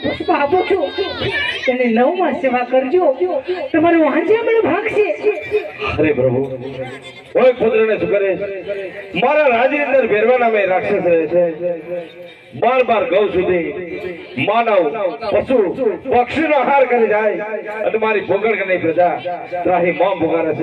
पुष्प आपो छो તેને નવમાં સેવા કરજો તમારો વાંચે મને ભાગશે અરે પ્રભુ ઓય પુત્રને શું કરે મારા રાજની અંદર ભેરવાના મે રાક્ષસ રહે છે બાર ગૌ સુધી માનવ પશુ પક્ષીનો આહાર કરી જાય અને મારી ભોગળ કે નહીં પ્રજા ત્રાહી મોમ ભોગારે છે।